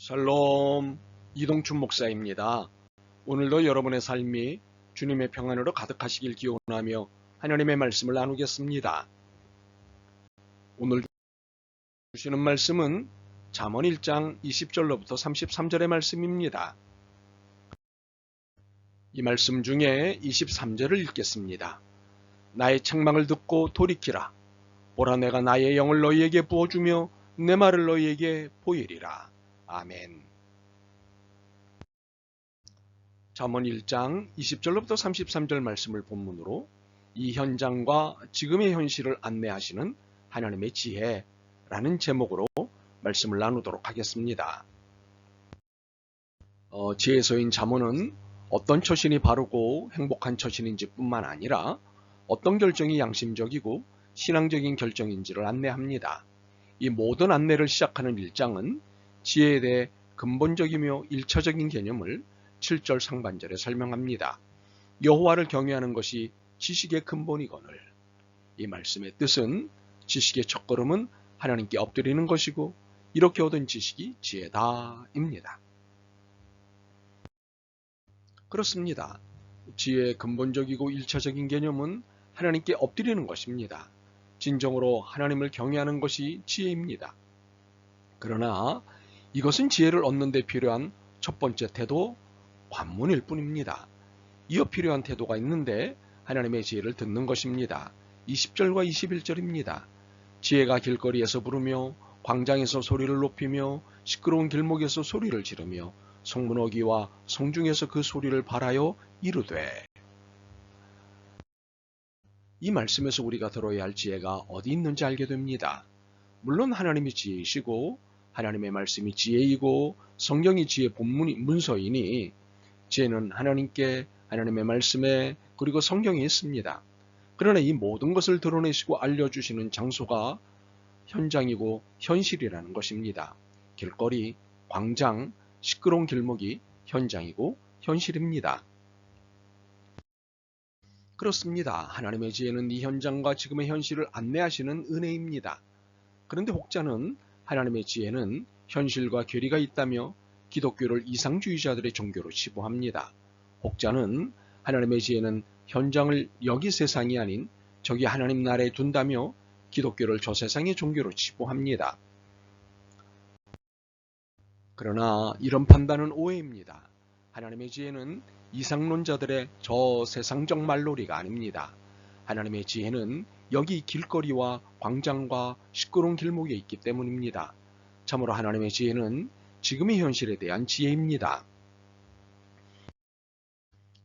샬롬, 이동춘 목사입니다. 오늘도 여러분의 삶이 주님의 평안으로 가득하시길 기원하며 하나님의 말씀을 나누겠습니다. 오늘 주시는 말씀은 잠언 1장 20절로부터 33절의 말씀입니다. 이 말씀 중에 23절을 읽겠습니다. 나의 책망을 듣고 돌이키라. 보라, 내가 나의 영을 너희에게 부어주며 내 말을 너희에게 보이리라. 아멘. 잠언 1장 20절로부터 33절 말씀을 본문으로 이 현장과 지금의 현실을 안내하시는 하나님의 지혜라는 제목으로 말씀을 나누도록 하겠습니다. 지혜서인 잠언은 어떤 처신이 바르고 행복한 처신인지 뿐만 아니라 어떤 결정이 양심적이고 신앙적인 결정인지를 안내합니다. 이 모든 안내를 시작하는 1장은 지혜에 대해 근본적이며 일차적인 개념을 7절 상반절에 설명합니다. 여호와를 경외하는 것이 지식의 근본이거늘. 이 말씀의 뜻은 지식의 첫걸음은 하나님께 엎드리는 것이고 이렇게 얻은 지식이 지혜다입니다. 그렇습니다. 지혜의 근본적이고 일차적인 개념은 하나님께 엎드리는 것입니다. 진정으로 하나님을 경외하는 것이 지혜입니다. 그러나 이것은 지혜를 얻는 데 필요한 첫 번째 태도, 관문일 뿐입니다. 이어 필요한 태도가 있는데 하나님의 지혜를 듣는 것입니다. 20절과 21절입니다. 지혜가 길거리에서 부르며 광장에서 소리를 높이며 시끄러운 길목에서 소리를 지르며 성문어기와 성중에서 그 소리를 발하여 이르되. 이 말씀에서 우리가 들어야 할 지혜가 어디 있는지 알게 됩니다. 물론 하나님이 지혜이시고 하나님의 말씀이 지혜이고 성경이 지혜 문서이니 지혜는 하나님께, 하나님의 말씀에, 그리고 성경에 있습니다. 그러나 이 모든 것을 드러내시고 알려주시는 장소가 현장이고 현실이라는 것입니다. 길거리, 광장, 시끄러운 길목이 현장이고 현실입니다. 그렇습니다. 하나님의 지혜는 이 현장과 지금의 현실을 안내하시는 은혜입니다. 그런데 혹자는 하나님의 지혜는 현실과 괴리가 있다며 기독교를 이상주의자들의 종교로 치부합니다. 혹자는 하나님의 지혜는 현장을 여기 세상이 아닌 저기 하나님 나라에 둔다며 기독교를 저 세상의 종교로 치부합니다. 그러나 이런 판단은 오해입니다. 하나님의 지혜는 이상론자들의 저 세상적 말놀이가 아닙니다. 하나님의 지혜는 여기 길거리와 광장과 시끄러운 길목에 있기 때문입니다. 참으로 하나님의 지혜는 지금의 현실에 대한 지혜입니다.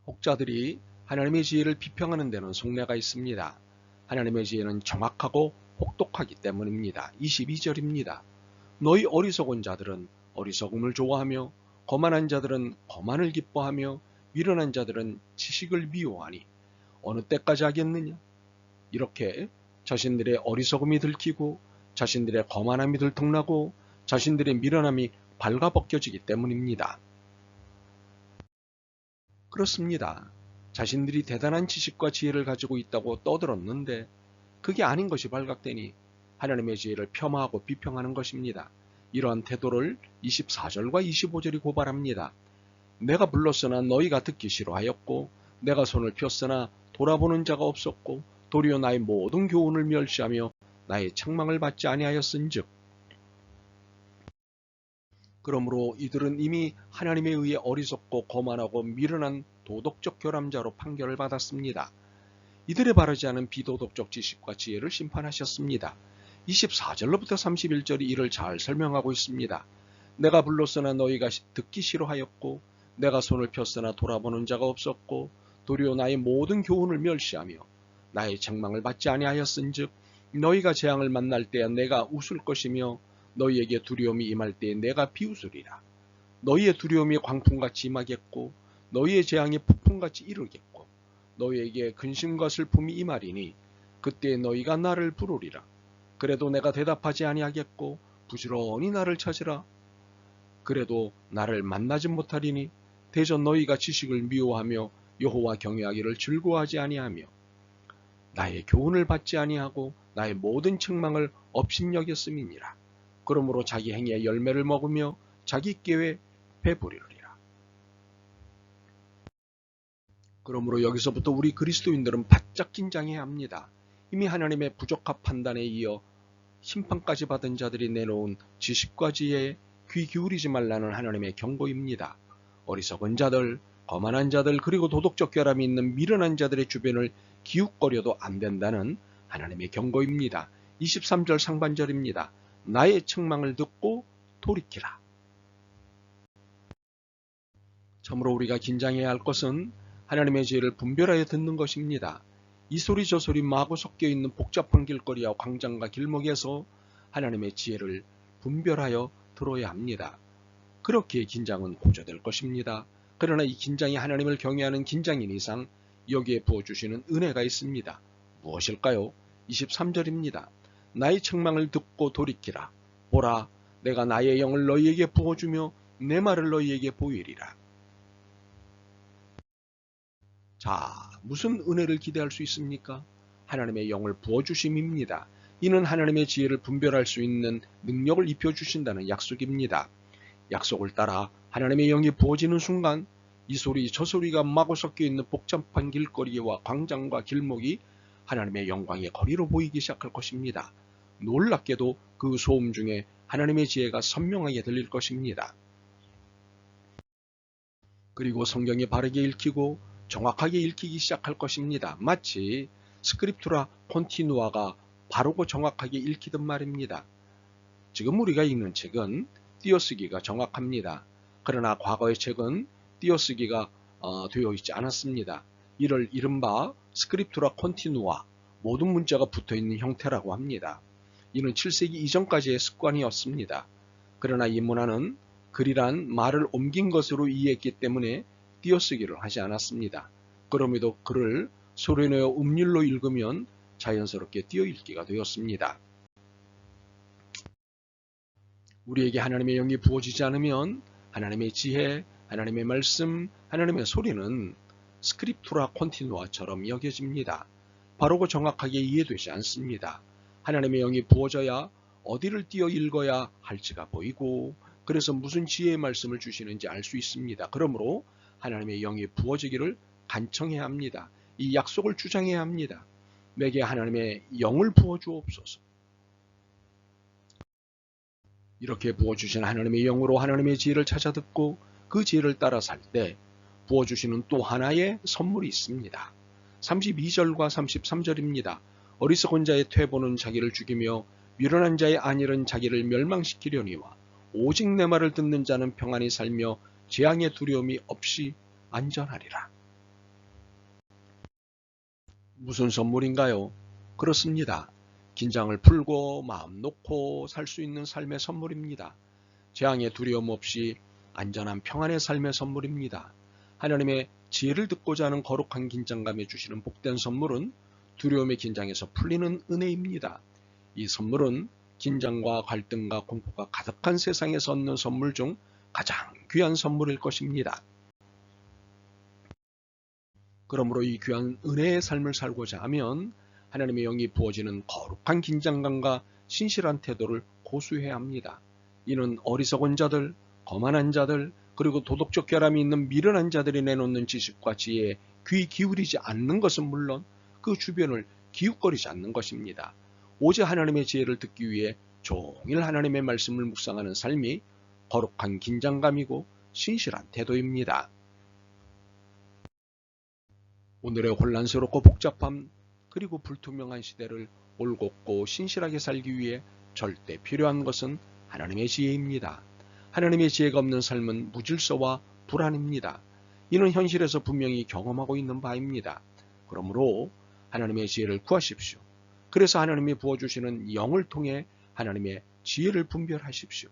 혹자들이 하나님의 지혜를 비평하는 데는 속내가 있습니다. 하나님의 지혜는 정확하고 혹독하기 때문입니다. 22절입니다. 너희 어리석은 자들은 어리석음을 좋아하며 거만한 자들은 거만을 기뻐하며 미련한 자들은 지식을 미워하니 어느 때까지 하겠느냐? 이렇게 자신들의 어리석음이 들키고 자신들의 거만함이 들통나고 자신들의 미련함이 발가벗겨지기 때문입니다. 그렇습니다. 자신들이 대단한 지식과 지혜를 가지고 있다고 떠들었는데 그게 아닌 것이 발각되니 하나님의 지혜를 폄하하고 비평하는 것입니다. 이러한 태도를 24절과 25절이 고발합니다. 내가 불렀으나 너희가 듣기 싫어하였고 내가 손을 폈으나 돌아보는 자가 없었고 도리어 나의 모든 교훈을 멸시하며 나의 책망을 받지 아니하였은즉. 그러므로 이들은 이미 하나님에 의해 어리석고 거만하고 미련한 도덕적 결함자로 판결을 받았습니다. 이들의 바르지 않은 비도덕적 지식과 지혜를 심판하셨습니다. 24절로부터 31절이 이를 잘 설명하고 있습니다. 내가 불렀으나 너희가 듣기 싫어하였고 내가 손을 폈으나 돌아보는 자가 없었고 도리어 나의 모든 교훈을 멸시하며 나의 책망을 받지 아니하였은즉 너희가 재앙을 만날 때에 내가 웃을 것이며 너희에게 두려움이 임할 때에 내가 비웃으리라. 너희의 두려움이 광풍같이 임하겠고 너희의 재앙이 폭풍같이 이르겠고 너희에게 근심과 슬픔이 임하리니 그때 너희가 나를 부르리라. 그래도 내가 대답하지 아니하겠고 부지런히 나를 찾으라. 그래도 나를 만나지 못하리니 대저 너희가 지식을 미워하며 여호와 경외하기를 즐거워하지 아니하며 나의 교훈을 받지 아니하고 나의 모든 책망을 업신여겼음이니라. 그러므로 자기 행위의 열매를 먹으며 자기 꾀에 배부리리라. 그러므로 여기서부터 우리 그리스도인들은 바짝 긴장해야 합니다. 이미 하나님의 부적합 판단에 이어 심판까지 받은 자들이 내놓은 지식과 지혜에 귀 기울이지 말라는 하나님의 경고입니다. 어리석은 자들, 거만한 자들, 그리고 도덕적 결함이 있는 미련한 자들의 주변을 기웃거려도 안 된다는 하나님의 경고입니다. 23절 상반절입니다. 나의 책망을 듣고 돌이키라. 참으로 우리가 긴장해야 할 것은 하나님의 지혜를 분별하여 듣는 것입니다. 이 소리 저 소리 마구 섞여 있는 복잡한 길거리와 광장과 길목에서 하나님의 지혜를 분별하여 들어야 합니다. 그렇게 긴장은 고조될 것입니다. 그러나 이 긴장이 하나님을 경외하는 긴장인 이상 여기에 부어주시는 은혜가 있습니다. 무엇일까요? 23절입니다. 나의 책망을 듣고 돌이키라. 보라, 내가 나의 영을 너희에게 부어주며 내 말을 너희에게 보이리라. 자, 무슨 은혜를 기대할 수 있습니까? 하나님의 영을 부어주심입니다. 이는 하나님의 지혜를 분별할 수 있는 능력을 입혀주신다는 약속입니다. 약속을 따라 하나님의 영이 부어지는 순간 이 소리 저 소리가 마구 섞여있는 복잡한 길거리와 광장과 길목이 하나님의 영광의 거리로 보이기 시작할 것입니다. 놀랍게도 그 소음 중에 하나님의 지혜가 선명하게 들릴 것입니다. 그리고 성경이 바르게 읽히고 정확하게 읽히기 시작할 것입니다. 마치 스크립투라 콘티누아가 바르고 정확하게 읽히던 말입니다. 지금 우리가 읽는 책은 띄어쓰기가 정확합니다. 그러나 과거의 책은 띄어쓰기가 되어 있지 않았습니다. 이를 이른바 스크립투라 콘티누아, 모든 문자가 붙어있는 형태라고 합니다. 이는 7세기 이전까지의 습관이었습니다. 그러나 이 문화는 글이란 말을 옮긴 것으로 이해했기 때문에 띄어쓰기를 하지 않았습니다. 그럼에도 글을 소리내어 음률로 읽으면 자연스럽게 띄어읽기가 되었습니다. 우리에게 하나님의 영이 부어지지 않으면 하나님의 지혜, 하나님의 말씀, 하나님의 소리는 스크립투라 콘티누아처럼 여겨집니다. 바르고 정확하게 이해되지 않습니다. 하나님의 영이 부어져야 어디를 띄어 읽어야 할지가 보이고 그래서 무슨 지혜의 말씀을 주시는지 알 수 있습니다. 그러므로 하나님의 영이 부어지기를 간청해야 합니다. 이 약속을 주장해야 합니다. 내게 하나님의 영을 부어주옵소서. 이렇게 부어주신 하나님의 영으로 하나님의 지혜를 찾아 듣고 그 지혜를 따라 살 때 부어주시는 또 하나의 선물이 있습니다. 32절과 33절입니다. 어리석은 자의 퇴보는 자기를 죽이며 미련한 자의 안일은 자기를 멸망시키려니와 오직 내 말을 듣는 자는 평안히 살며 재앙의 두려움이 없이 안전하리라. 무슨 선물인가요? 그렇습니다. 긴장을 풀고 마음 놓고 살 수 있는 삶의 선물입니다. 재앙의 두려움 없이 안전한 평안의 삶의 선물입니다. 하나님의 지혜를 듣고자 하는 거룩한 긴장감에 주시는 복된 선물은 두려움의 긴장에서 풀리는 은혜입니다. 이 선물은 긴장과 갈등과 공포가 가득한 세상에서 얻는 선물 중 가장 귀한 선물일 것입니다. 그러므로 이 귀한 은혜의 삶을 살고자 하면 하나님의 영이 부어지는 거룩한 긴장감과 신실한 태도를 고수해야 합니다. 이는 어리석은 자들, 거만한 자들, 그리고 도덕적 결함이 있는 미련한 자들이 내놓는 지식과 지혜에 귀 기울이지 않는 것은 물론 그 주변을 기웃거리지 않는 것입니다. 오직 하나님의 지혜를 듣기 위해 종일 하나님의 말씀을 묵상하는 삶이 거룩한 긴장감이고 신실한 태도입니다. 오늘의 혼란스럽고 복잡함 그리고 불투명한 시대를 올곧고 신실하게 살기 위해 절대 필요한 것은 하나님의 지혜입니다. 하나님의 지혜가 없는 삶은 무질서와 불안입니다. 이는 현실에서 분명히 경험하고 있는 바입니다. 그러므로 하나님의 지혜를 구하십시오. 그래서 하나님이 부어주시는 영을 통해 하나님의 지혜를 분별하십시오.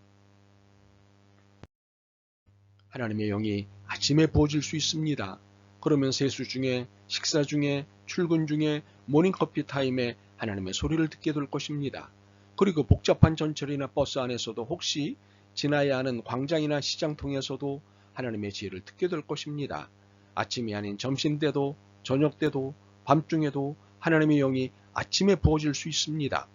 하나님의 영이 아침에 부어질 수 있습니다. 그러면 세수 중에, 식사 중에, 출근 중에, 모닝커피 타임에 하나님의 소리를 듣게 될 것입니다. 그리고 복잡한 전철이나 버스 안에서도 혹시 지나야 하는 광장이나 시장 통해서도 하나님의 지혜를 듣게 될 것입니다. 아침이 아닌 점심 때도, 저녁 때도, 밤중에도 하나님의 영이 아침에 부어질 수 있습니다.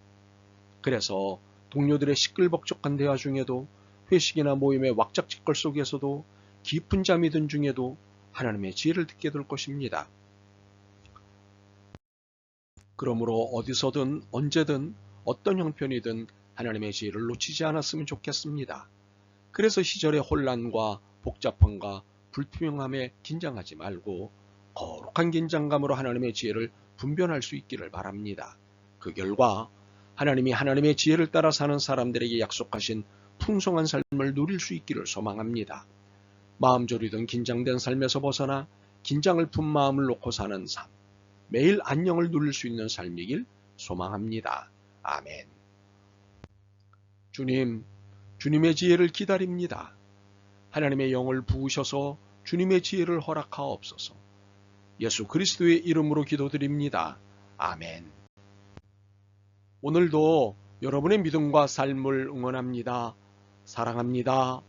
그래서 동료들의 시끌벅적한 대화 중에도 회식이나 모임의 왁작지껄 속에서도 깊은 잠이 든 중에도 하나님의 지혜를 듣게 될 것입니다. 그러므로 어디서든 언제든 어떤 형편이든 하나님의 지혜를 놓치지 않았으면 좋겠습니다. 그래서 시절의 혼란과 복잡함과 불투명함에 긴장하지 말고 거룩한 긴장감으로 하나님의 지혜를 분별할 수 있기를 바랍니다. 그 결과 하나님이 하나님의 지혜를 따라 사는 사람들에게 약속하신 풍성한 삶을 누릴 수 있기를 소망합니다. 마음 졸이던 긴장된 삶에서 벗어나 긴장을 푼 마음을 놓고 사는 삶, 매일 안녕을 누릴 수 있는 삶이길 소망합니다. 아멘. 주님, 주님의 지혜를 기다립니다. 하나님의 영을 부으셔서 주님의 지혜를 허락하옵소서. 예수 그리스도의 이름으로 기도드립니다. 아멘. 오늘도 여러분의 믿음과 삶을 응원합니다. 사랑합니다.